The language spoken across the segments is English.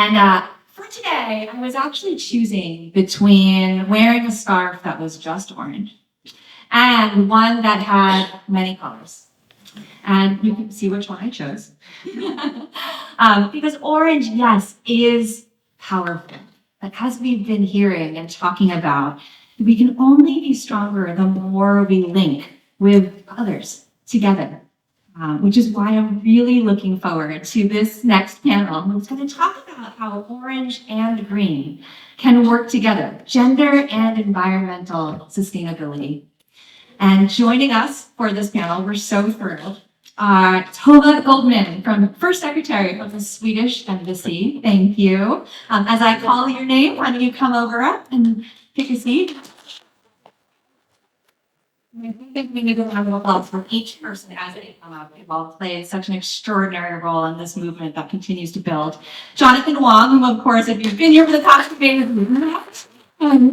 And for today, I was actually choosing between wearing a scarf that was just orange and one that had many colors. And you can see which one I chose. Because orange, yes, is powerful. But as we've been hearing and talking about, we can only be stronger the more we link with others together. Which is why I'm really looking forward to this next panel, who's going to talk about how orange and green can work together, gender and environmental sustainability. And joining us for this panel, we're so thrilled, Tova Goldman, from First Secretary of the Swedish Embassy. Thank you. As I call your name, why don't you come over up and take a seat? I think we need to have an applause for each person as they come up. They've all played such an extraordinary role in this movement that continues to build. Jonathan Wong, who, of course, if you've been here for the past debate,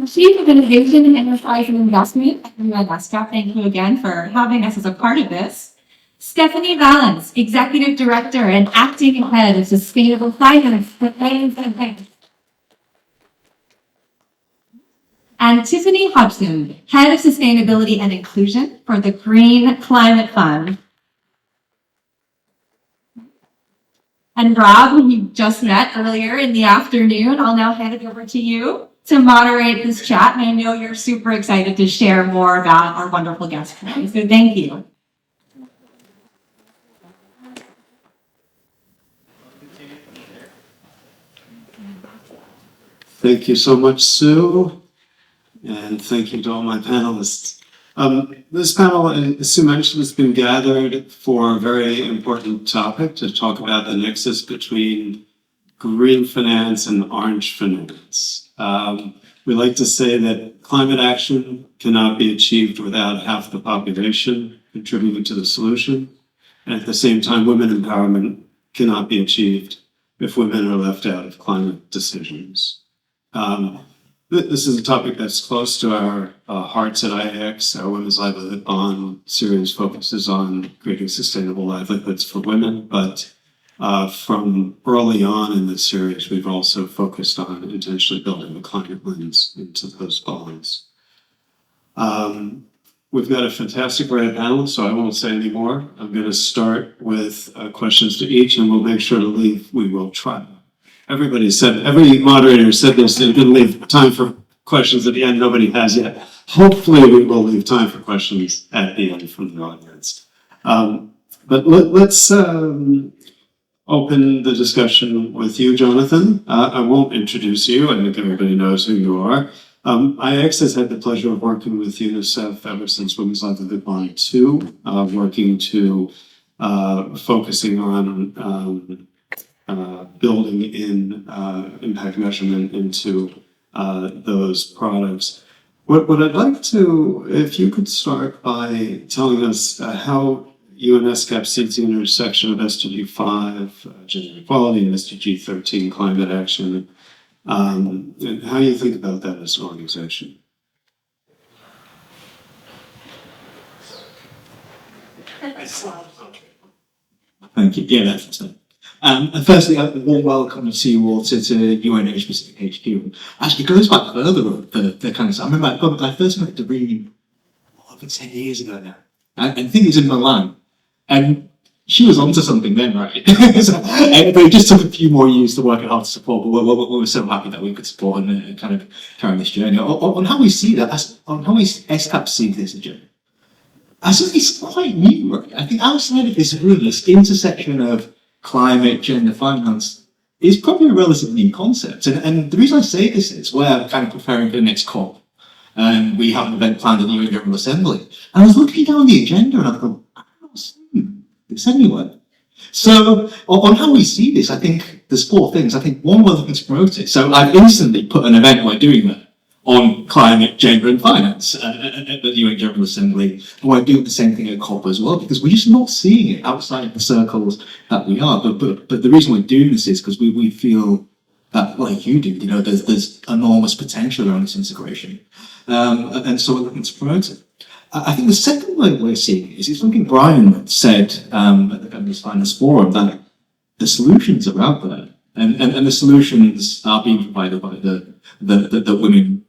Chief of Innovation and Enterprise and Investment at ESCAP. Thank you again for having us as a part of this. Stephanie Valens, Executive Director and Acting Head of Sustainable Finance. And Tiffany Hobson, Head of Sustainability and Inclusion for the Green Climate Fund. And Rob, who you just met earlier in the afternoon, I'll now hand it over to you to moderate this chat. And I know you're super excited to share more about our wonderful guest today. So thank you. Thank you so much, Sue. And thank you to all my panelists. This panel, as Sue mentioned, has been gathered for a very important topic to talk about the nexus between green finance and orange finance. We like to say that climate action cannot be achieved without half the population contributing to the solution. And at the same time, women empowerment cannot be achieved if women are left out of climate decisions. This is a topic that's close to our hearts at IAX. Our Women's Livelihood Bond series focuses on creating sustainable livelihoods for women, but from early on in this series, we've also focused on intentionally building the climate lens into those bonds. We've got a fantastic array of panelists, so I won't say any more. I'm going to start with questions to each, and we'll make sure to leave. We will try. Every moderator said this, they're going to leave time for questions at the end. Nobody has yet. Hopefully we will leave time for questions at the end from the audience. But let's open the discussion with you, Jonathan. I won't introduce you. I think everybody knows who you are. IX has had the pleasure of working with UNICEF ever since Women's Livelihood Bond 2, working to focusing on building in impact measurement into those products. What I'd like to, if you could start by telling us how you and ESCAP sees the intersection of SDG 5, gender equality, and SDG 13, climate action, and how you think about that as an organization. Thank you. Yeah, that's it. And firstly, a warm welcome to you all to UNH Pacific HQ. Actually, it goes back further, the kind of stuff. I remember I first met Doreen over 10 years ago now. I think it was in Milan. And she was onto something then, right? But it just took a few more years to work it hard to support, but we're so happy that we could support and kind of carry this journey. On how we see that, on how ESCAP sees this journey. I think it's quite new, right? I think outside of this room, this intersection of climate, gender, finance is probably a relatively new concept. And the reason I say this is we're kind of preparing for the next COP. And we have an event planned at the UN General Assembly. And I was looking down the agenda and I thought, I don't see this anywhere. So on how we see this, I think there's four things. I think one, we're looking to promote it. So I've instantly put an event we're doing there on climate, gender and finance at the UN General Assembly. And we're doing the same thing at COP as well, because we're just not seeing it outside of the circles that we are. But the reason we're doing this is because we feel that, like you do, there's enormous potential around this integration. And so we're looking to promote it. I think the second way we're seeing it is something Brian said at the Feminist Finance Forum, that the solutions are out there. And the solutions are being provided by the women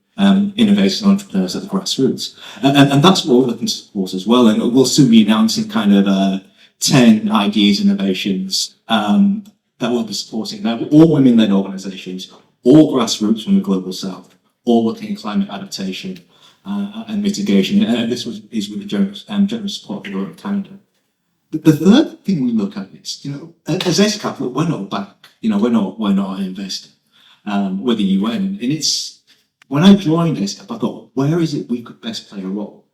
innovators and entrepreneurs at the grassroots. And that's what we're looking to support as well. And we'll soon be announcing kind of 10 ideas, innovations that we'll be supporting. They're all women-led organizations, all grassroots from the global south, all looking at climate adaptation and mitigation. And this is with the generous support of Europe and Canada. The third thing we look at is, as ESCAP, we're not a bank. We're not an investor. We're the UN. And it's, when I joined ESCAP, I thought, where is it we could best play a role?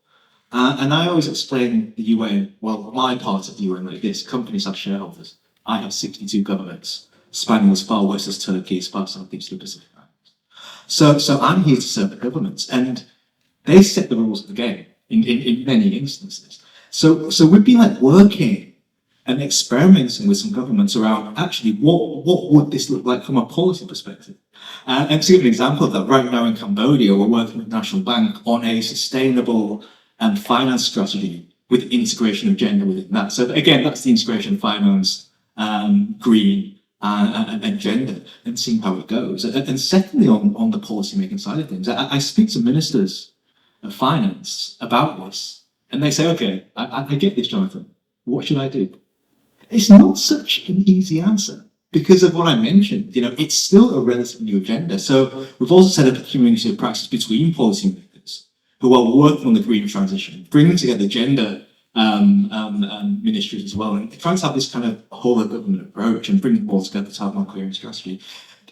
And I always explain the UN, well, my part of the UN like this: companies have shareholders. I have 62 governments, spanning as far west as Turkey, as far southeast as the Pacific Islands. So I'm here to serve the governments, and they set the rules of the game in many instances. So we've been working and experimenting with some governments around actually what would this look like from a policy perspective. And to give an example of that, right now in Cambodia, we're working with the National Bank on a sustainable finance strategy with integration of gender within that. So again, that's the integration of finance, green, and gender, and seeing how it goes. And secondly, on the policy making side of things, I speak to ministers of finance about this, and they say, okay, I get this, Jonathan. What should I do? It's not such an easy answer because of what I mentioned. It's still a relatively new agenda. So we've also set up a community of practice between policymakers who are working on the green transition, bringing together gender ministries as well, and trying to have this kind of whole of government approach and bring them all together to have more clear strategy.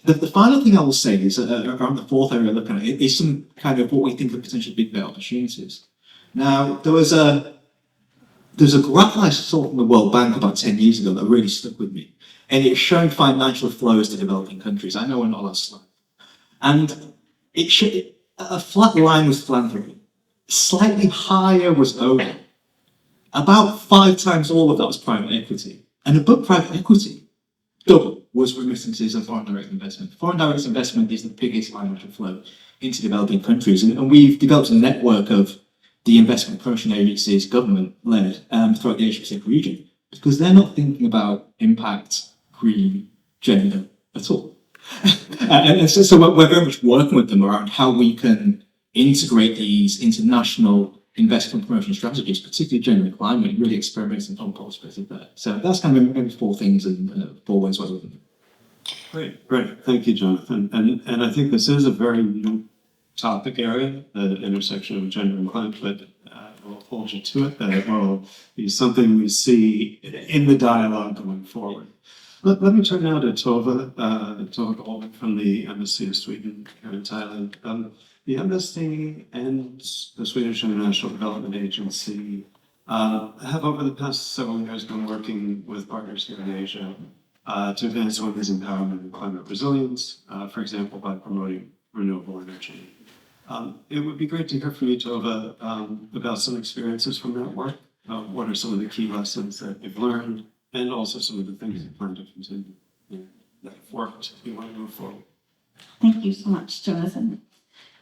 The final thing I will say is around the fourth area looking at it is some kind of what we think are potentially big bet opportunities. Now, there's a graph I saw from the World Bank about 10 years ago that really stuck with me. And it's showing financial flows to developing countries. I know we're not allowed to slide. And it showed a flat line was philanthropy. Slightly higher was owner. About 5 times all of that was private equity. And above private equity, double was remittances and foreign direct investment. Foreign direct investment is the biggest financial flow into developing countries. And we've developed a network of the investment promotion agencies, government-led, throughout the Asia-Pacific region, because they're not thinking about impact, green, gender at all. and so we're very much working with them around how we can integrate these international investment promotion strategies, particularly gender and climate, and really experimenting on policy perspective there. So that's kind of maybe 4 things and 4 ways we're looking. Great. Thank you, Jonathan. And I think this is a very new topic area, the intersection of gender and climate, but we'll hold you to it, that it will be something we see in the dialogue going forward. Let me turn now to Tova Goldman from the Embassy of Sweden here in Thailand. The Embassy and the Swedish International Development Agency have over the past several years been working with partners here in Asia to advance women's empowerment and climate resilience, for example, by promoting renewable energy. It would be great to hear from you, Tova, about some experiences from that work. What are some of the key lessons that you've learned, and also some of the things you plan to continue that have worked if you want to move forward? Thank you so much, Jonathan.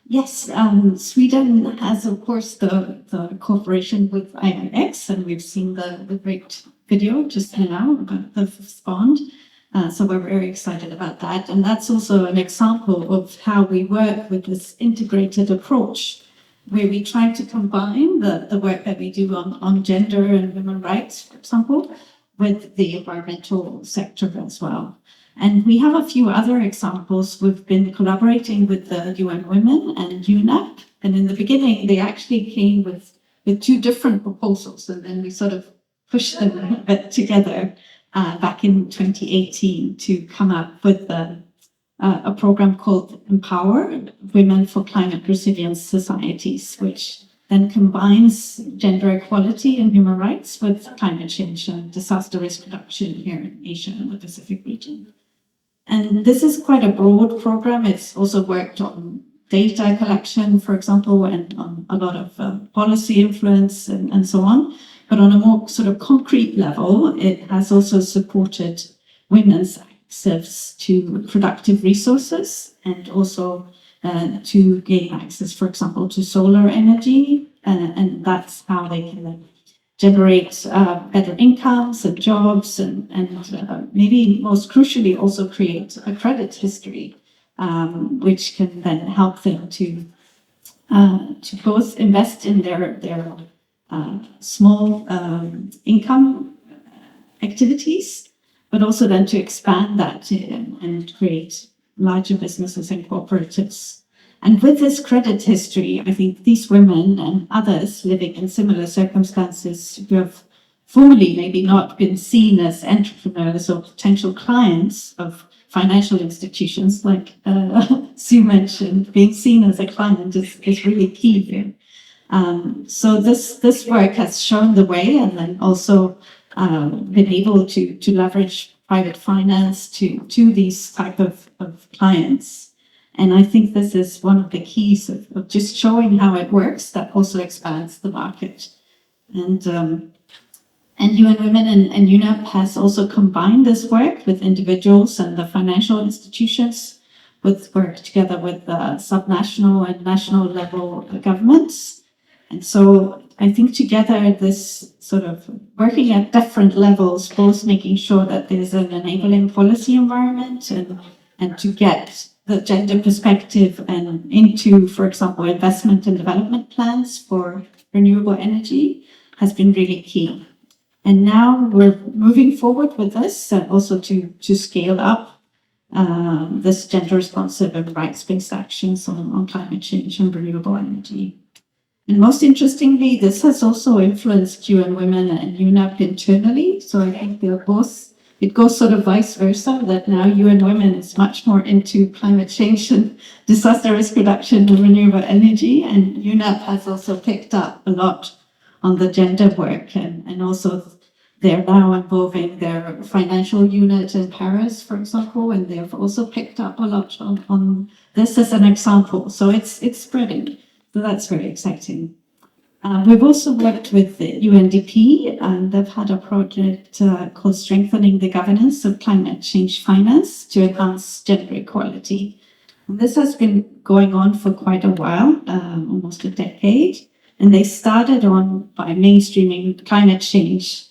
Yes, Sweden has, of course, the cooperation with IMX, and we've seen the great video just now about the fifth bond. So we're very excited about that. And that's also an example of how we work with this integrated approach, where we try to combine the work that we do on gender and women's rights, for example, with the environmental sector as well. And we have a few other examples. We've been collaborating with the UN Women and UNEP. And in the beginning, they actually came with 2 different proposals, and then we sort of pushed them together back in 2018 to come up with a program called Empower Women for Climate Resilient Societies, which then combines gender equality and human rights with climate change and disaster risk reduction here in Asia and the Pacific region. And this is quite a broad program. It's also worked on data collection, for example, and on a lot of policy influence and so on. But on a more sort of concrete level, it has also supported women's access to productive resources and also to gain access, for example, to solar energy. And that's how they can then generate better incomes and jobs, and maybe most crucially also create a credit history, which can then help them to both invest in their small income activities, but also then to expand that and create larger businesses and cooperatives. And with this credit history, I think these women and others living in similar circumstances who have formerly maybe not been seen as entrepreneurs or potential clients of financial institutions, like Sue mentioned, being seen as a client is really key here. So this work has shown the way, and then also been able to leverage private finance to these type of clients. And I think this is one of the keys of just showing how it works that also expands the market. And UN Women and UNEP has also combined this work with individuals and the financial institutions, with work together with subnational and national level governments. And so I think together this sort of working at different levels, both making sure that there's an enabling policy environment and to get the gender perspective and into, for example, investment and development plans for renewable energy has been really key. And now we're moving forward with this also to scale up this gender responsive and rights-based actions on climate change and renewable energy. And most interestingly, this has also influenced UN Women and UNEP internally. So I think they're both, it goes sort of vice versa, that now UN Women is much more into climate change and disaster risk reduction and renewable energy. And UNEP has also picked up a lot on the gender work, and also they're now involving their financial unit in Paris, for example, and they've also picked up a lot on this as an example. So it's spreading. So that's very exciting. We've also worked with the UNDP, and they've had a project called Strengthening the Governance of Climate Change Finance to Enhance Gender Equality. And this has been going on for quite a while, almost a decade. And they started by mainstreaming climate change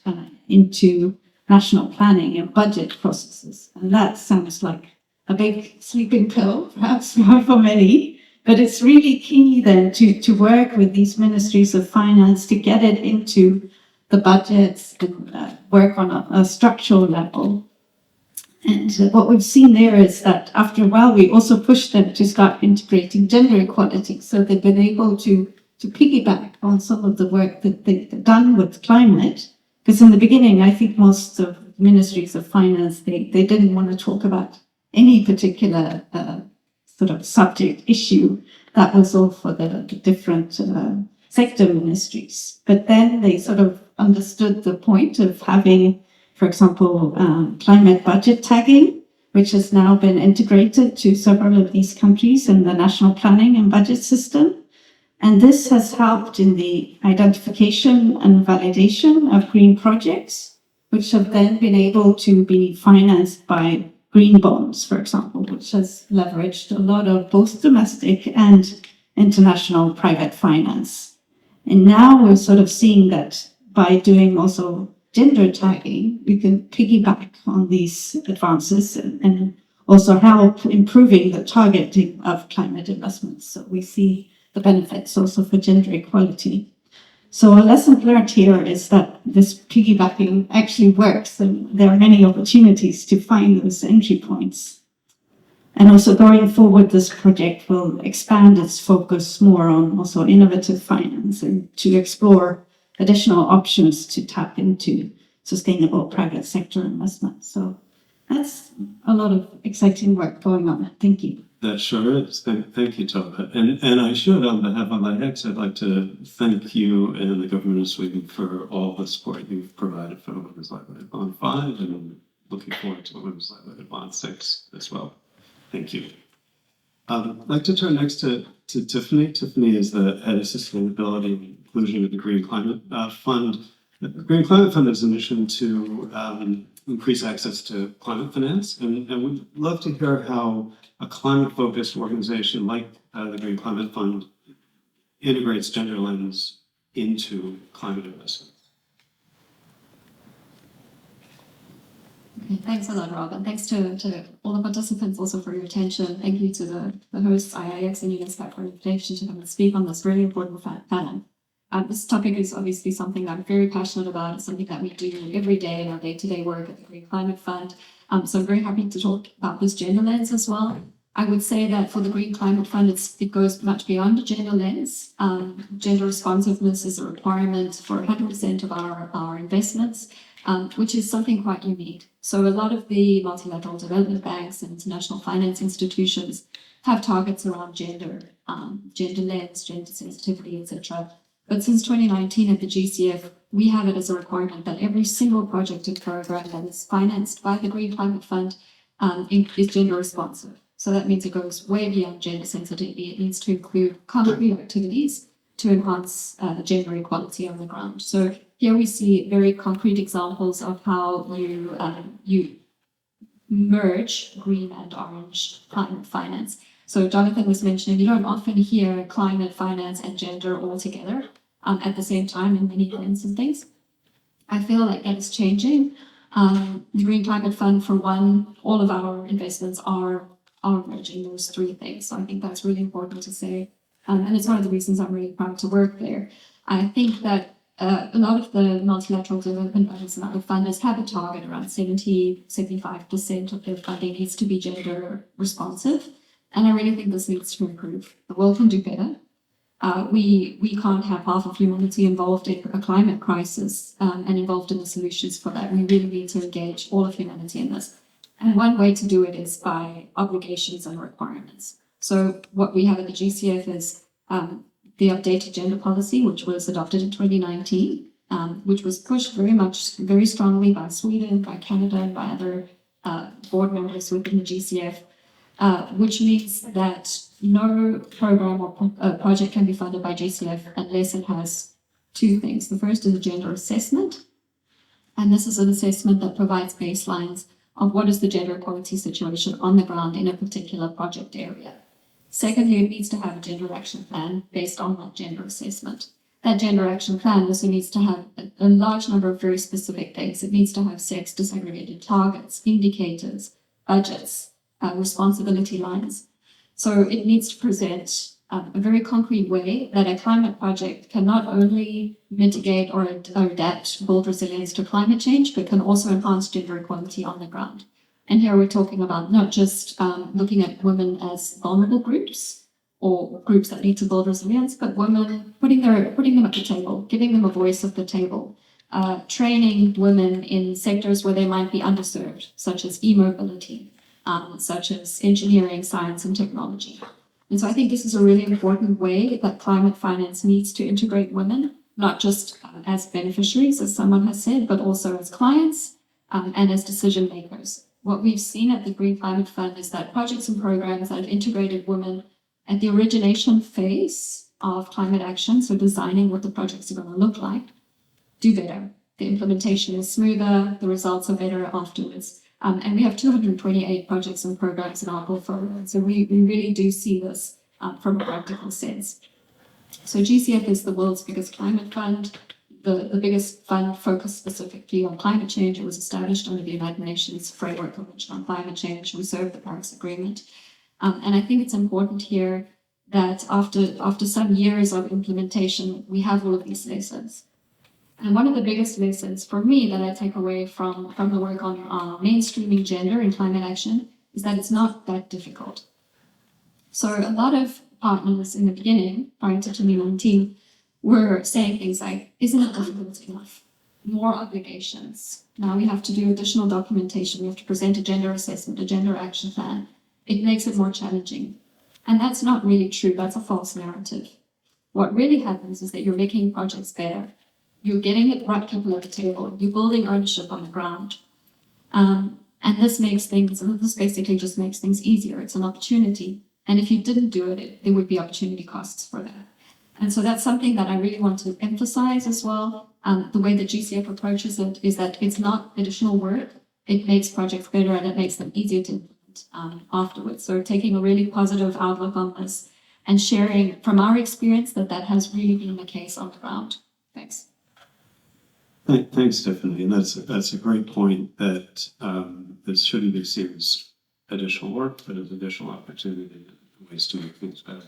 into national planning and budget processes. And that sounds like a big sleeping pill, perhaps for many. But it's really key then to work with these ministries of finance to get it into the budgets and work on a structural level. And what we've seen there is that after a while, we also pushed them to start integrating gender equality. So they've been able to piggyback on some of the work that they've done with climate. Because in the beginning, I think most of ministries of finance, they didn't want to talk about any particular sort of subject issue. That was all for the different sector ministries. But then they sort of understood the point of having, for example, climate budget tagging, which has now been integrated to several of these countries in the national planning and budget system. And this has helped in the identification and validation of green projects, which have then been able to be financed by green bonds, for example, which has leveraged a lot of both domestic and international private finance. And now we're sort of seeing that by doing also gender tagging, we can piggyback on these advances and also help improving the targeting of climate investments. So we see the benefits also for gender equality. So a lesson learned here is that this piggybacking actually works, and there are many opportunities to find those entry points. And also going forward, this project will expand its focus more on also innovative finance and to explore additional options to tap into sustainable private sector investment. So that's a lot of exciting work going on. Thank you. That sure is. Thank you, Tova. And I should, on behalf of IX, I'd like to thank you and the government of Sweden for all the support you've provided for Women's Livelihood Bond 5, and I'm looking forward to Women's Livelihood Bond 6 as well. Thank you. I'd like to turn next to Tiffany. Tiffany is the head of sustainability and inclusion of the Green Climate Fund. The Green Climate Fund is a mission to increase access to climate finance, and we'd love to hear how a climate-focused organization like the Green Climate Fund integrates gender lens into climate investment. Okay, thanks a lot, Rob, and thanks to all the participants also for your attention. Thank you to the hosts, IIX and ESCAP, for the invitation to come and speak on this really important panel. This topic is obviously something I'm very passionate about. It's something that we do every day in our day-to-day work at the Green Climate Fund. So I'm very happy to talk about this gender lens as well. I would say that for the Green Climate Fund, it goes much beyond the gender lens. Gender responsiveness is a requirement for 100% of our investments, which is something quite unique. So a lot of the multilateral development banks and international finance institutions have targets around gender, gender lens, gender sensitivity, etc. But since 2019 at the GCF, we have it as a requirement that every single project and program that is financed by the Green Climate Fund is gender responsive. So that means it goes way beyond gender sensitivity. It needs to include concrete activities to enhance gender equality on the ground. So here we see very concrete examples of how you merge green and orange climate finance. So Jonathan was mentioning you don't often hear climate finance and gender all together at the same time in many events and things. I feel like that is changing. The Green Climate Fund, for one, all of our investments are merging those three things. So I think that's really important to say. And it's one of the reasons I'm really proud to work there. I think that a lot of the multilateral development banks and other funders have a target around 75% of their funding needs to be gender responsive. And I really think this needs to improve. The world can do better. We can't have half of humanity involved in a climate crisis and involved in the solutions for that. We really need to engage all of humanity in this. And one way to do it is by obligations and requirements. So what we have at the GCF is the updated gender policy, which was adopted in 2019, which was pushed very strongly by Sweden, by Canada, and by other board members within the GCF, which means that no program or project can be funded by GCF unless it has two things. The first is a gender assessment, and this is an assessment that provides baselines of what is the gender equality situation on the ground in a particular project area. Secondly, it needs to have a gender action plan based on that gender assessment. That gender action plan also needs to have a large number of very specific things. It needs to have sex disaggregated targets, indicators, budgets, responsibility lines. So it needs to present a very concrete way that a climate project can not only mitigate or adapt, build resilience to climate change, but can also enhance gender equality on the ground. And here we're talking about not just looking at women as vulnerable groups or groups that need to build resilience, but women, putting them at the table, giving them a voice at the table, training women in sectors where they might be underserved, such as e-mobility, such as engineering, science, and technology. And so I think this is a really important way that climate finance needs to integrate women, not just as beneficiaries, as someone has said, but also as clients and as decision makers. What we've seen at the Green Climate Fund is that projects and programs that have integrated women at the origination phase of climate action, so designing what the projects are going to look like, do better. The implementation is smoother, the results are better afterwards. And we have 228 projects and programs in our portfolio. So we really do see this from a practical sense. So GCF is the world's biggest climate fund, the biggest fund focused specifically on climate change. It was established under the United Nations Framework Convention on Climate Change. We serve the Paris Agreement. And I think it's important here that after some years of implementation, we have all of these lessons. And one of the biggest lessons for me that I take away from the work on mainstreaming gender in climate action is that it's not that difficult. So a lot of partners in the beginning, prior to 2019, were saying things like, isn't it difficult enough? More obligations. Now we have to do additional documentation. We have to present a gender assessment, a gender action plan. It makes it more challenging. And that's not really true. That's a false narrative. What really happens is that you're making projects better. You're getting the right people at the table. You're building ownership on the ground. And this basically just makes things easier. It's an opportunity. And if you didn't do it, there would be opportunity costs for that. And so that's something that I really want to emphasize as well. The way that GCF approaches it is that it's not additional work. It makes projects better and it makes them easier to implement afterwards. So taking a really positive outlook on this and sharing from our experience that has really been the case on the ground. Thanks. Thanks, Stephanie. And that's a great point that this shouldn't be seen as additional work, but as additional opportunity and ways to make things better.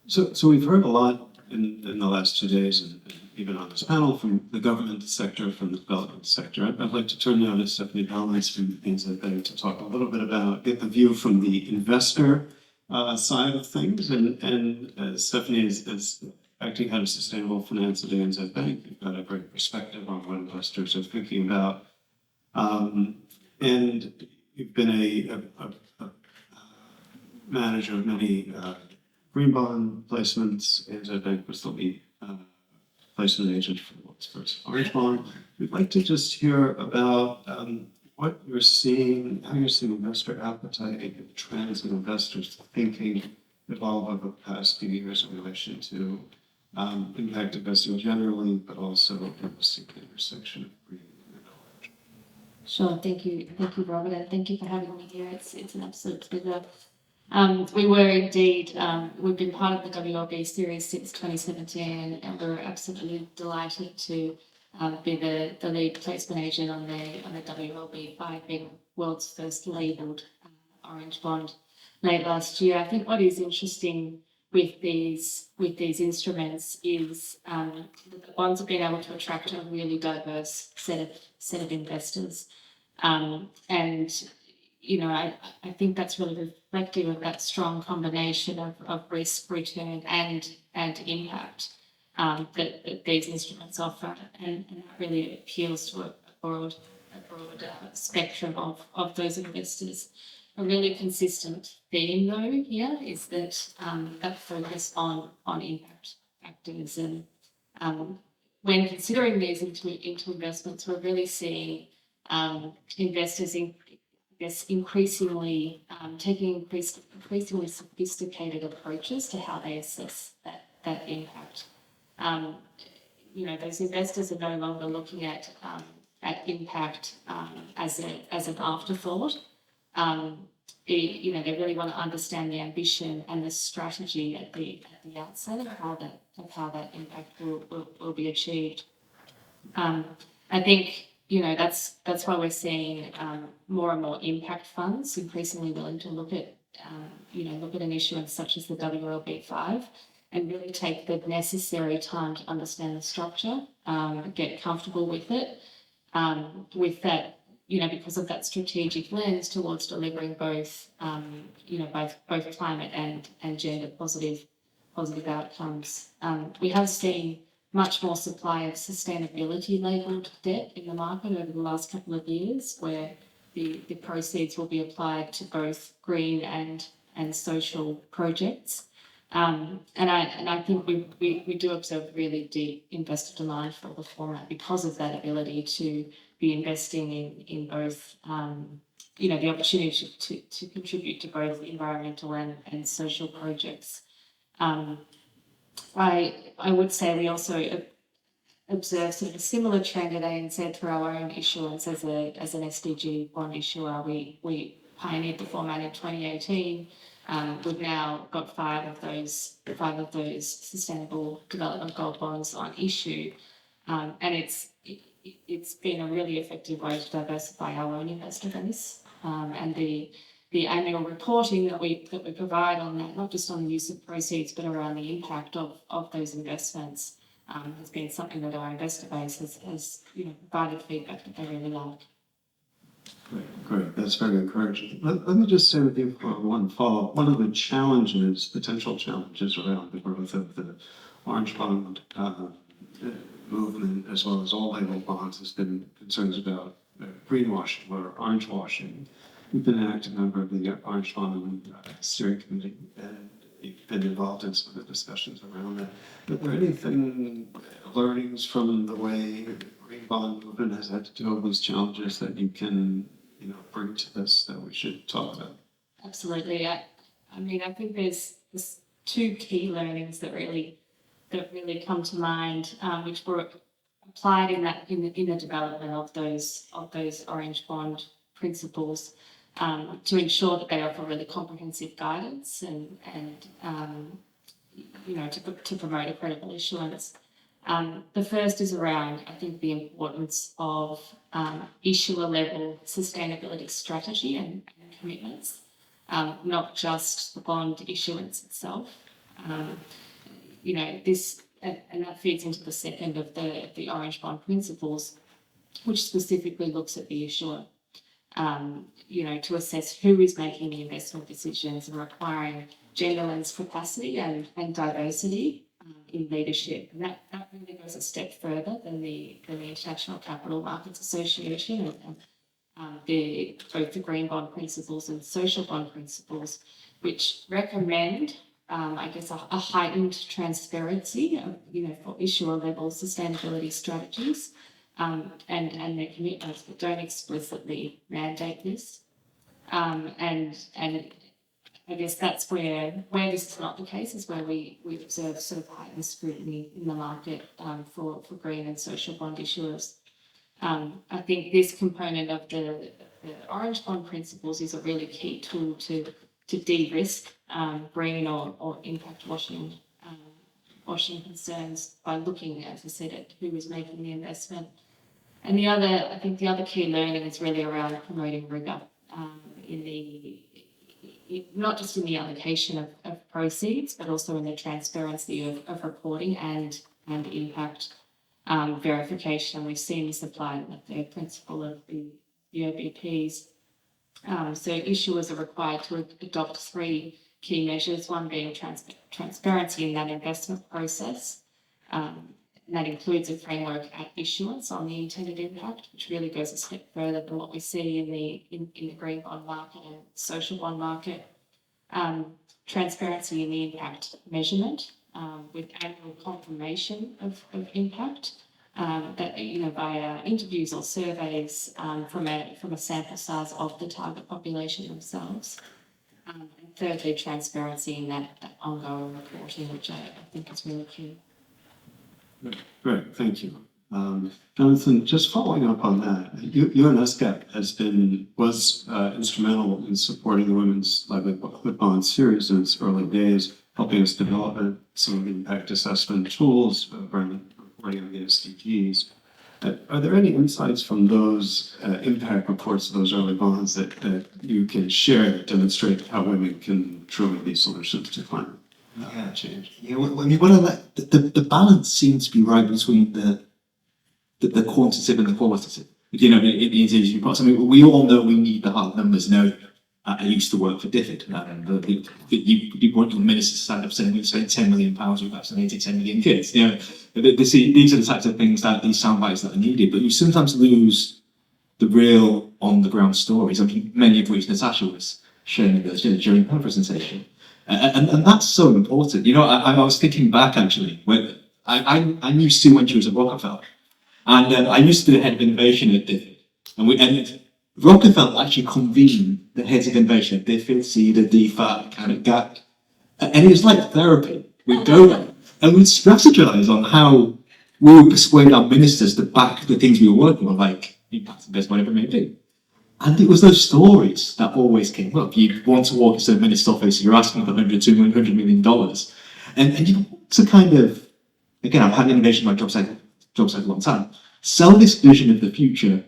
So we've heard a lot in the last 2 days, and even on this panel, from the government sector, from the development sector. I'd like to turn now to Stephanie Balance from NZB to talk a little bit about, get the view from the investor side of things. And Stephanie is acting head of sustainable finance at ANZ Bank. You've got a great perspective on what investors are thinking about. And you've been a manager of many green bond placements. ANZ Bank was the lead placement agent for the world's first orange bond. We'd like to just hear about what you're seeing, how you're seeing investor appetite, trends in investors thinking evolve over the past few years in relation to impact investing generally, but also investing at the intersection of green and orange. Sure, thank you, Robert, and thank you for having me here. It's an absolute pleasure. We were indeed, we've been part of the WLB series since 2017, and we're absolutely delighted to be the lead placement agent on the WLB 5, being world's first labelled orange bond late last year. I think what is interesting with these instruments is that the bonds have been able to attract a really diverse set of investors, and you know, I think that's really reflective of that strong combination of risk, return, and impact that these instruments offer, and that really appeals to a broad spectrum of those investors. A really consistent theme, though, here is that that focus on impact factors, and when considering these into investments, we're really seeing investors increasingly taking increasingly sophisticated approaches to how they assess that impact. You know, those investors are no longer looking at impact as an afterthought. You know, they really want to understand the ambition and the strategy at the outset of how that impact will be achieved. I think, you know, that's why we're seeing more and more impact funds increasingly willing to look at an issuance such as the WLB5 and really take the necessary time to understand the structure, get comfortable with it, with that, you know, because of that strategic lens towards delivering both climate and gender positive outcomes. We have seen much more supply of sustainability labelled debt in the market over the last couple of years, where the proceeds will be applied to both green and social projects. And I think we do observe really deep investor demand for the format because of that ability to be investing in both, the opportunity to contribute to both environmental and social projects. I would say we also observe sort of a similar trend at ANZ through our own issuance as an SDG bond issuer. We pioneered the format in 2018. We've now got five of those sustainable development gold bonds on issue, and it's been a really effective way to diversify our own investor base, and the annual reporting that we provide on that, not just on the use of proceeds, but around the impact of those investments, has been something that our investor base has provided feedback that they really like. Great. That's very encouraging. Let me just say with you for one follow-up. One of the potential challenges around the growth of the orange bond movement, as well as all label bonds, has been concerns about greenwashing or orange washing. We've been an active member of the Orange Bond Steering Committee, and you've been involved in some of the discussions around that. Are there anything, learnings from the way the green bond movement has had to deal with these challenges that you can, bring to this that we should talk about? Absolutely. I think there's two key learnings that really come to mind, which were applied in the development of those orange bond principles, to ensure that they offer really comprehensive guidance and to promote a credible issuance. The first is around, I think, the importance of issuer level sustainability strategy and commitments, not just the bond issuance itself. This and that feeds into the second of the Orange Bond Principles, which specifically looks at the issuer, to assess who is making the investment decisions and requiring gender lens capacity and diversity in leadership. And that really goes a step further than the International Capital Markets Association and both the Green Bond Principles and Social Bond Principles, which recommend a heightened transparency, for issuer level sustainability strategies and their commitments, but don't explicitly mandate this. And I guess that's where this is not the case, is where we observe sort of heightened scrutiny in the market for green and social bond issuers. I think this component of the Orange Bond Principles is a really key tool to de-risk green or impact washing concerns by looking, as I said, at who is making the investment. And the other key learning is really around promoting rigour not just in the allocation of proceeds, but also in the transparency of reporting and impact verification. And we've seen this applied with the principle of the OBPs. So issuers are required to adopt 3 key measures, one being transparency in that investment process. And that includes a framework at issuance on the intended impact, which really goes a step further than what we see in the green bond market and social bond market. Transparency in the impact measurement with annual confirmation of impact that via interviews or surveys from a sample size of the target population themselves. And thirdly, transparency in that ongoing reporting, which I think is really key. Great, thank you. Jonathan, just following up on that, ESCAP was instrumental in supporting the Women's Livelihood Bond series in its early days, helping us develop some impact assessment tools around reporting on the SDGs. Are there any insights from those impact reports of those early bonds that you can share that demonstrate how women can truly be solutions to climate change? Yeah, what I like, the balance seems to be right between the quantitative and the qualitative. We all know we need the hard numbers. I used to work for DFID, and you want your minister to stand up saying we've spent £10 million, we've vaccinated 10 million kids. These are the types of things these sound bites that are needed, but you sometimes lose the real on the ground stories. I mean, many of which Natasha was sharing with us during her presentation. And that's so important. I was thinking back actually, when I knew Sue when she was at Rockefeller, and I used to be the head of innovation at DFID, and Rockefeller actually convened the heads of innovation at DFID, CEDA, DFAT, kind of GAC, and it was like therapy. We'd go there and we'd strategize on how we would persuade our ministers to back the things we were working on, like impact investment, whatever it may be. And it was those stories that always came up. You want to walk into the minister's office, you're asking for $100, $200, $100 million. And you want to kind of, again, I've had innovation in my job site a long time, sell this vision of the future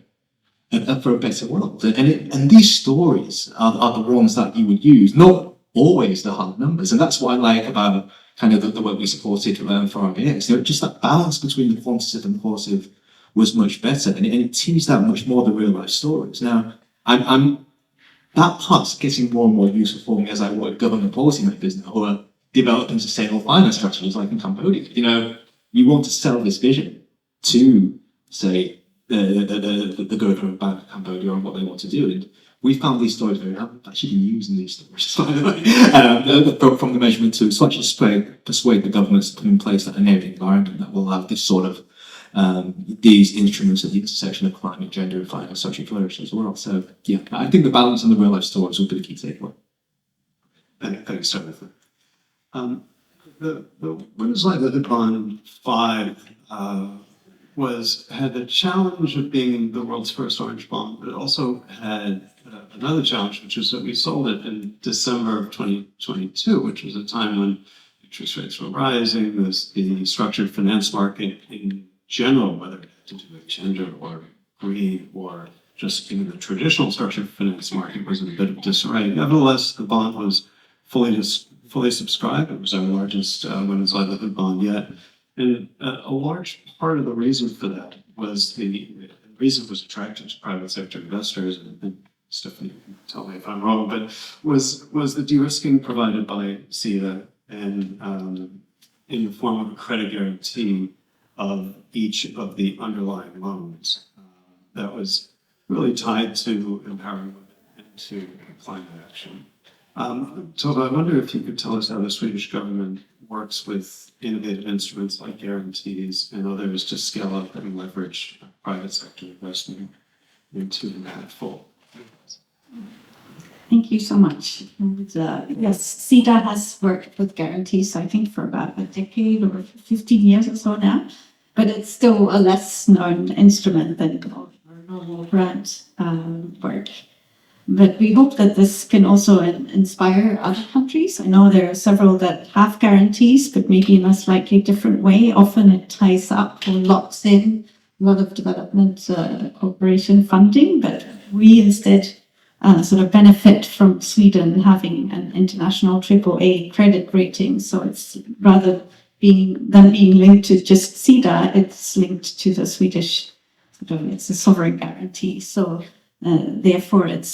for a better world. And these stories are the ones that you would use, not always the hard numbers. And that's what I like about kind of the work we supported for RBX. Just that balance between the quantitative and qualitative was much better. And it teased out much more the real life stories. Now, that part's getting more and more useful for me as I work with government policymakers now who are developing sustainable finance strategies like in Cambodia. You want to sell this vision to, say, the government of Cambodia on what they want to do. And we found these stories very helpful. I've actually been using these stories, by the way, from the measurement tools to actually persuade the governments to put in place that enabling environment that will have this sort of these instruments at the intersection of climate, gender, and finance, social flourish as well. So, yeah, I think the balance on the real life stories will be the key takeaway. Thanks, Jonathan. The Women's Livelihood Bond 5 had the challenge of being the world's first orange bond, but it also had another challenge, which is that we sold it in December of 2022, which was a time when interest rates were rising, the structured finance market in general, whether it had to do with gender or green or just even the traditional structured finance market was in a bit of disarray. Nevertheless, the bond was fully subscribed. It was our largest women's livelihood bond yet. And a large part of the reason for that was the reason it was attractive to private sector investors, and Stephanie can tell me if I'm wrong, but was the de-risking provided by CETA and in the form of a credit guarantee of each of the underlying loans that was really tied to empowering women and to climate action. Tova, I wonder if you could tell us how the Swedish government works with innovative instruments like guarantees and others to scale up and leverage private sector investment into that full. Thank you so much. And, yes, CETA has worked with guarantees, I think, for about a decade or 15 years or so now, but it's still a less known instrument than our normal grant work. But we hope that this can also inspire other countries. I know there are several that have guarantees, but maybe in a slightly different way. Often it ties up or locks in a lot of development cooperation funding, but we instead sort of benefit from Sweden having an international AAA credit rating. So it's rather being linked to just CETA, it's linked to the Swedish, it's a sovereign guarantee. So therefore, it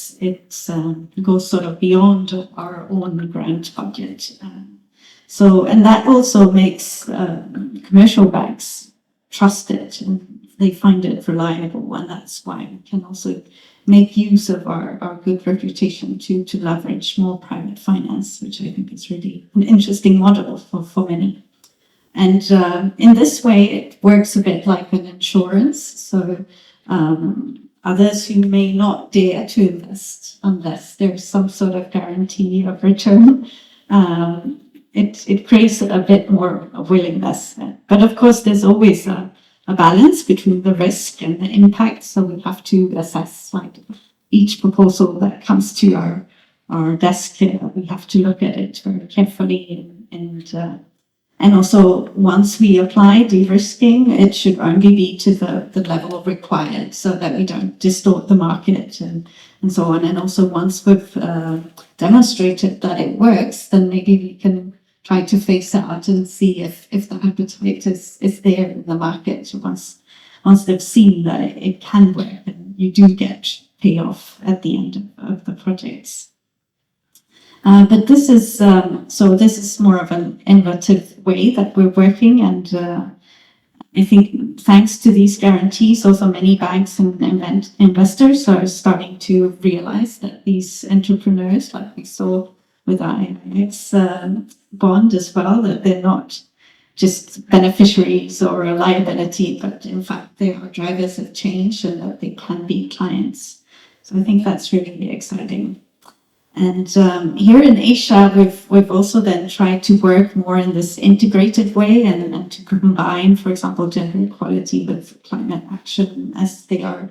goes sort of beyond our own grant budget. And that also makes commercial banks trust it, and they find it reliable, and that's why we can also make use of our good reputation to leverage more private finance, which I think is really an interesting model for many. And in this way, it works a bit like an insurance. So others who may not dare to invest unless there's some sort of guarantee of return, it creates a bit more willingness. But of course, there's always a balance between the risk and the impact. So we have to assess like each proposal that comes to our desk. We have to look at it very carefully and also, once we apply de-risking, it should only be to the level required so that we don't distort the market and so on. And also, once we've demonstrated that it works, then maybe we can try to phase out and see if the appetite is there in the market once they've seen that it can work and you do get payoff at the end of the projects. But this is more of an innovative way that we're working, and I think thanks to these guarantees, also many banks and investors are starting to realize that these entrepreneurs, like we saw with IIX bond as well, that they're not just beneficiaries or a liability, but in fact they are drivers of change and that they can be clients. So I think that's really exciting. And here in Asia, we've also then tried to work more in this integrated way and to combine, for example, gender equality with climate action, as they are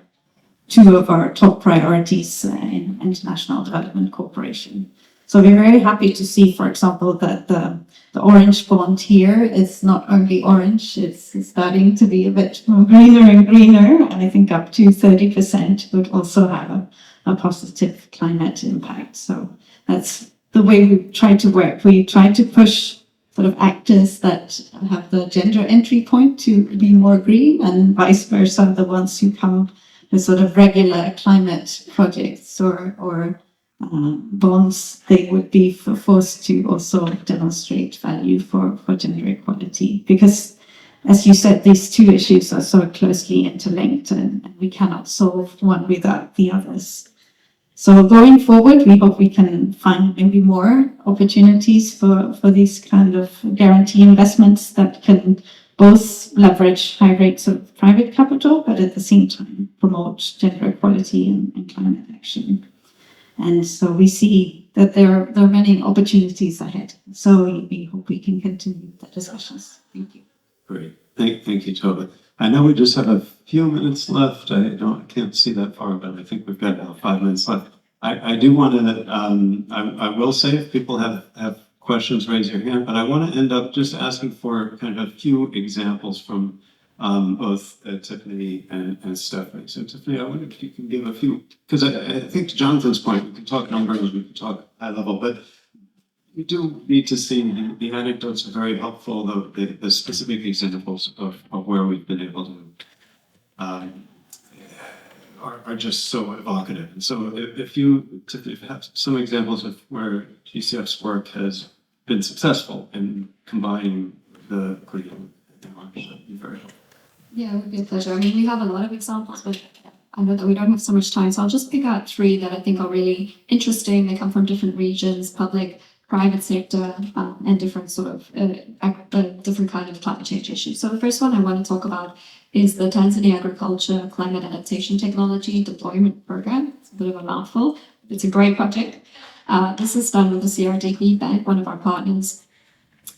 two of our top priorities in international development cooperation. So we're very happy to see, for example, that the orange bond here is not only orange, it's starting to be a bit more greener and greener. And I think up to 30% would also have a positive climate impact. So that's the way we try to work. We try to push sort of actors that have the gender entry point to be more green, and vice versa, the ones who come with sort of regular climate projects or bonds, they would be forced to also demonstrate value for gender equality. Because, as you said, these two issues are so closely interlinked, and we cannot solve one without the others. So going forward, we hope we can find maybe more opportunities for these kind of guarantee investments that can both leverage high rates of private capital, but at the same time promote gender equality and climate action. And so we see that there are many opportunities ahead. So we hope we can continue the discussions. Thank you. Great. Thank you, Tova. I know we just have a few minutes left. I can't see that far, but I think we've got about 5 minutes left. I do want to, I will say if people have questions, raise your hand, but I want to end up just asking for kind of a few examples from both Tiffany and Stephanie. So Tiffany, I wonder if you can give a few, because I think to Jonathan's point, we can talk numbers, we can talk high level, but we do need to see the anecdotes are very helpful, the specific examples of where we've been able to are just so evocative. And so if you have some examples of where GCF's work has been successful in combining the curriculum and March, that'd be very helpful. Yeah, it would be a pleasure. I mean, we have a lot of examples, but I know that we don't have so much time, so I'll just pick out three that I think are really interesting. They come from different regions, public, private sector, and different sort of different kind of climate change issues. So the first one I want to talk about is the Tanzania Agriculture Climate Adaptation Technology Deployment Program. It's a bit of a mouthful. It's a great project. This is done with the CRDB Bank, one of our partners.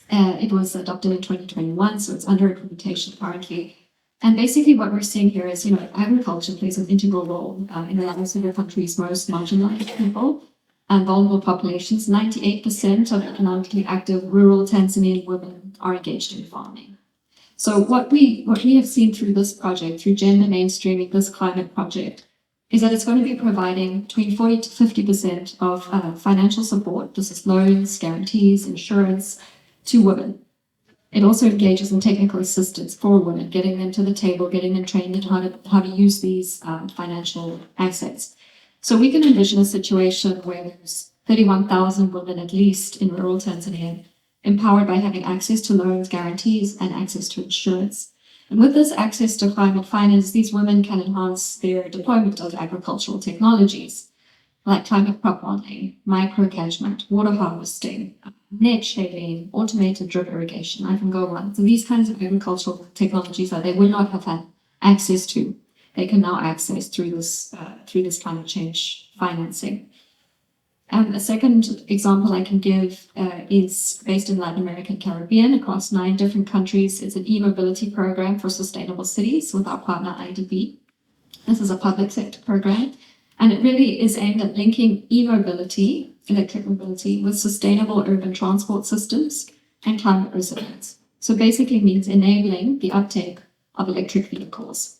It was adopted in 2021, so it's under implementation currently. And basically what we're seeing here is, agriculture plays an integral role in the lives of your country's most marginalized people and vulnerable populations. 98% of economically active rural Tanzanian women are engaged in farming. So what we have seen through this project, through gender mainstreaming, this climate project, is that it's going to be providing between 40 to 50% of financial support. This is loans, guarantees, insurance to women. It also engages in technical assistance for women, getting them to the table, getting them trained in how to use these financial assets. So we can envision a situation where there's 31,000 women at least in rural Tanzania empowered by having access to loans, guarantees, and access to insurance. And with this access to climate finance, these women can enhance their deployment of agricultural technologies like climate crop modeling, micro-catchment, water harvesting, net shading, automated drip irrigation. I can go on. So these kinds of agricultural technologies that they would not have had access to, they can now access through this climate change financing. A second example I can give is based in Latin America and Caribbean across 9 different countries. It's an e-mobility program for sustainable cities with our partner IDB. This is a public sector program, and it really is aimed at linking e-mobility, electric mobility, with sustainable urban transport systems and climate resilience. So basically means enabling the uptake of electric vehicles.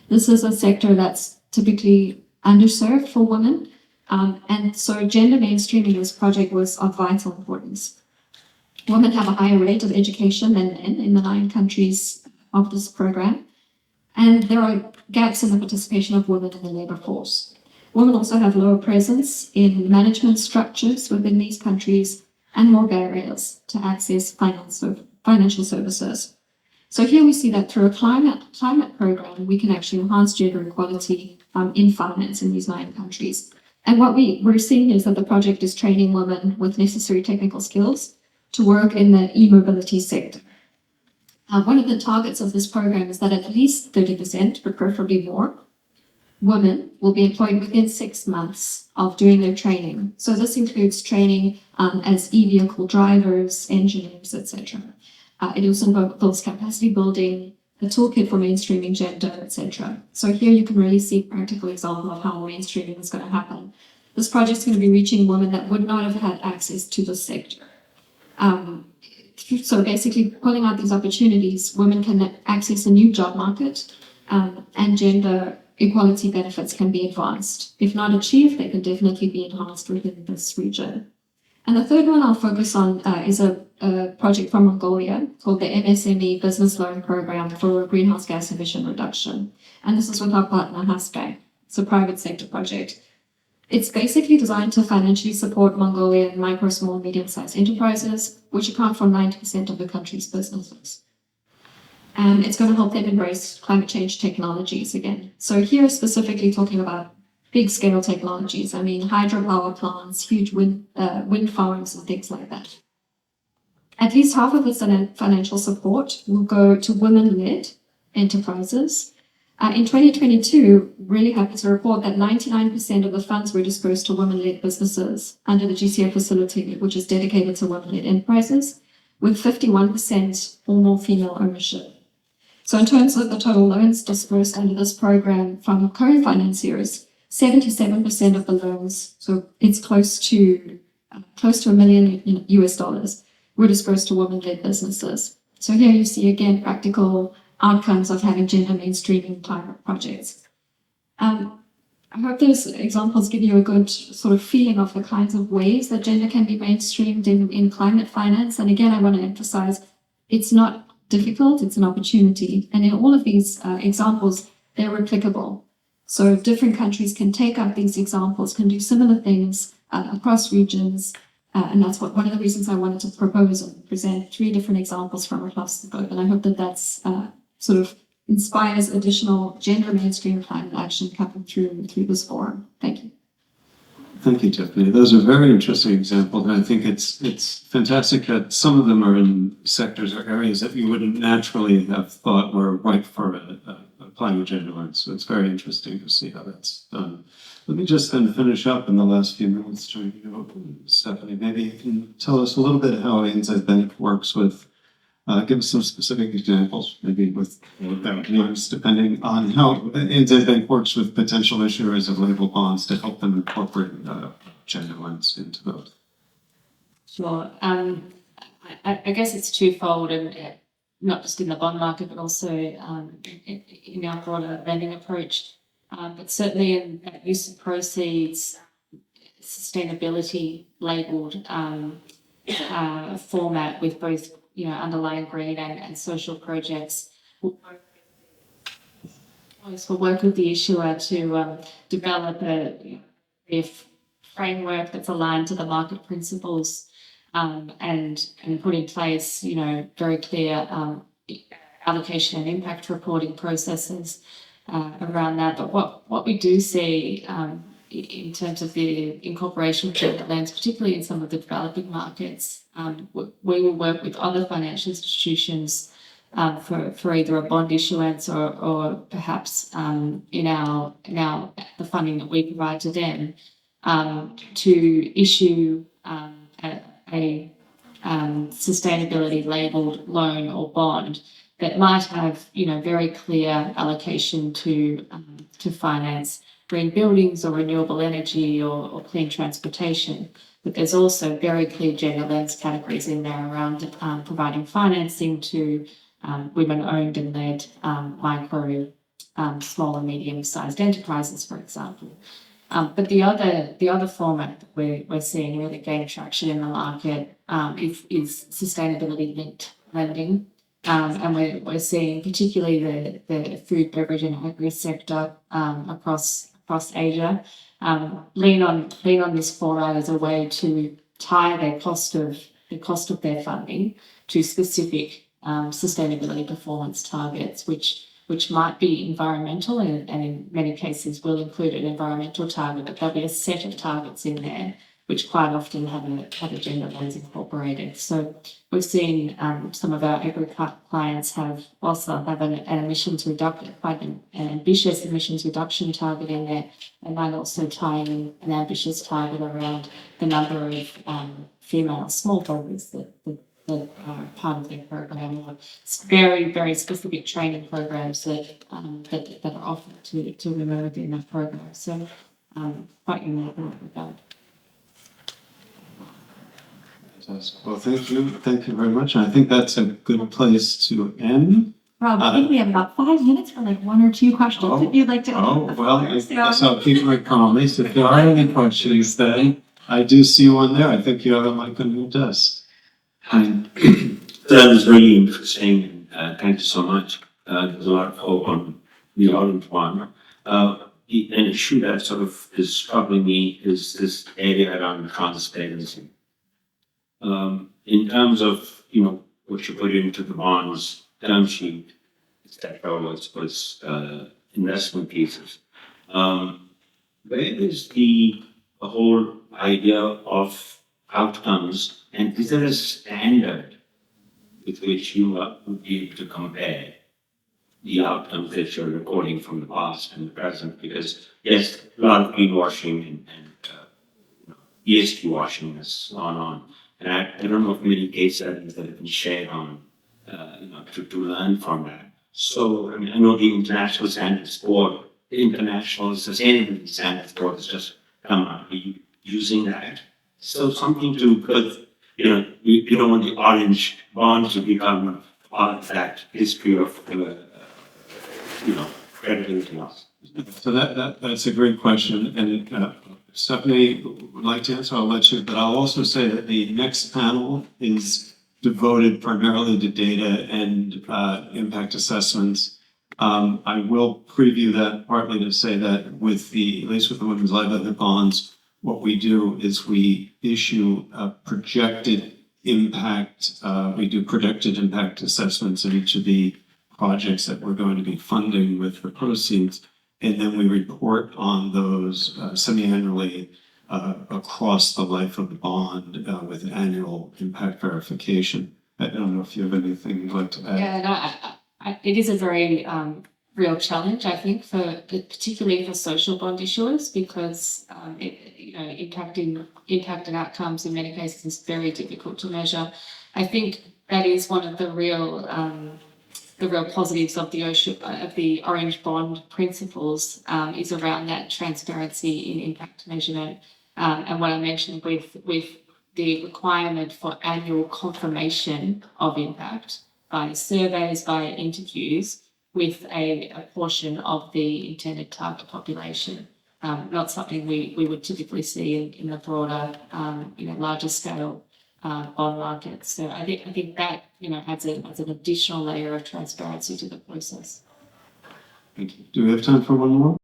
This is a sector that's typically underserved for women. And so gender mainstreaming in this project was of vital importance. Women have a higher rate of education than men in the 9 countries of this program. And there are gaps in the participation of women in the labor force. Women also have lower presence in management structures within these countries and more barriers to access financial services. So here we see that through a climate program, we can actually enhance gender equality in finance in these 9 countries. And what we're seeing is that the project is training women with necessary technical skills to work in the e-mobility sector. One of the targets of this program is that at least 30%, but preferably more, women will be employed within 6 months of doing their training. So this includes training as e-vehicle drivers, engineers, etc. It also involves capacity building, a toolkit for mainstreaming gender, etc. So here you can really see a practical example of how mainstreaming is going to happen. This project is going to be reaching women that would not have had access to this sector. So basically, pulling out these opportunities, women can access a new job market, and gender equality benefits can be advanced. If not achieved, they can definitely be enhanced within this region. And the third one I'll focus on is a project from Mongolia called the MSME Business Loan Program for Greenhouse Gas Emission Reduction. And this is with our partner Haskai. It's a private sector project. It's basically designed to financially support Mongolian micro, small, medium-sized enterprises, which account for 90% of the country's businesses. And it's going to help them embrace climate change technologies again. So here specifically talking about big scale technologies. I mean, hydropower plants, huge wind farms and things like that. At least half of this financial support will go to women-led enterprises. In 2022, really happy to report that 99% of the funds were dispersed to women-led businesses under the GCF facility, which is dedicated to women-led enterprises, with 51% or more female ownership. So in terms of the total loans dispersed under this program from co-financiers, 77% of the loans, so it's close to close to $1 million US dollars were dispersed to women-led businesses. So here you see again practical outcomes of having gender mainstreaming climate projects. I hope those examples give you a good sort of feeling of the kinds of ways that gender can be mainstreamed in climate finance. And again, I want to emphasize it's not difficult, it's an opportunity. And in all of these examples, they're replicable. So different countries can take up these examples, can do similar things across regions. And that's one of the reasons I wanted to propose and present 3 different examples from across the globe. And I hope that that's sort of inspires additional gender mainstream climate action coming through this forum. Thank you. Thank you, Tiffany. Those are very interesting examples, and I think it's fantastic that some of them are in sectors or areas that you wouldn't naturally have thought were ripe for a climate gender lens. So it's very interesting to see how that's done. Let me just then finish up in the last few minutes, Stephanie. Maybe you can tell us a little bit how ANZ Bank works with. Give us some specific examples, maybe without names, depending on how ANZ Bank works with potential issuers of label bonds to help them incorporate gender lens into those. Sure. I guess it's twofold, and not just in the bond market, but also in our broader lending approach. But certainly in use of proceeds, sustainability labelled format with both underlying green and social projects. We'll work with the issuer to develop a framework that's aligned to the market principles and put in place, very clear allocation and impact reporting processes around that. But what we do see in terms of the incorporation of gender lens, particularly in some of the developing markets, we will work with other financial institutions for either a bond issuance or perhaps in the funding that we provide to them to issue a sustainability labelled loan or bond that might have very clear allocation to finance green buildings or renewable energy or clean transportation. But there's also very clear gender lens categories in there around providing financing to women-owned and led micro, small and medium-sized enterprises, for example. But the other format that we're seeing really gain traction in the market is sustainability-linked lending. And we're seeing particularly the food, beverage and agri sector across Asia lean on this forum as a way to tie the cost of their funding to specific sustainability performance targets, which might be environmental and in many cases will include an environmental target, but there'll be a set of targets in there which quite often have a gender lens incorporated. So we've seen some of our agri clients also have an emissions reduction, quite an ambitious emissions reduction target in there, and might also tie in an ambitious target around the number of female smallholders that are part of their program, or very, very specific training programs that are offered to women within that program. So quite unique in that regard. Well, thank you very much. And I think that's a good place to end. Rob, I think we have about 5 minutes for like 1 or 2 questions if you'd like to. That's how people are calling. So if there are any questions, then I do see one there. I think you have a mic on your desk. Hi. That was really interesting. Thank you so much. There's a lot of hope on the orange one. An issue that sort of is troubling me is this area around transparency. In terms of, what you put into the bonds term sheet, etc., was investment pieces. Where is the whole idea of outcomes, and is there a standard with which you would be able to compare the outcomes that you're recording from the past and the present? Because yes, a lot of greenwashing and ESG washing has gone on. And I don't know of many case studies that have been shared on, to learn from that. So, I know the International Standards Board, the International Sustainability Standards Board has just come out. Are you using that So something to, because, you don't want the orange bond to become part of that history of, credibility loss. So that's a great question, and Stephanie would like to answer, I'll let you, but I'll also say that the next panel is devoted primarily to data and impact assessments. I will preview that partly to say that with at least with the women's livelihood bonds, what we do is we issue a projected impact, we do projected impact assessments of each of the projects that we're going to be funding with the proceeds. And then we report on those semi-annually across the life of the bond with annual impact verification. I don't know if you have anything you'd like to add. Yeah, no, it is a very real challenge, I think, particularly for social bond issuers, because impact and outcomes in many cases is very difficult to measure. I think that is one of the real positives of the Orange Bond principles is around that transparency in impact measurement, and what I mentioned with the requirement for annual confirmation of impact by surveys, by interviews with a portion of the intended target population. Not something we would typically see in the broader, larger scale bond market. So I think that adds an additional layer of transparency to the process. Thank you. Do we have time for one more?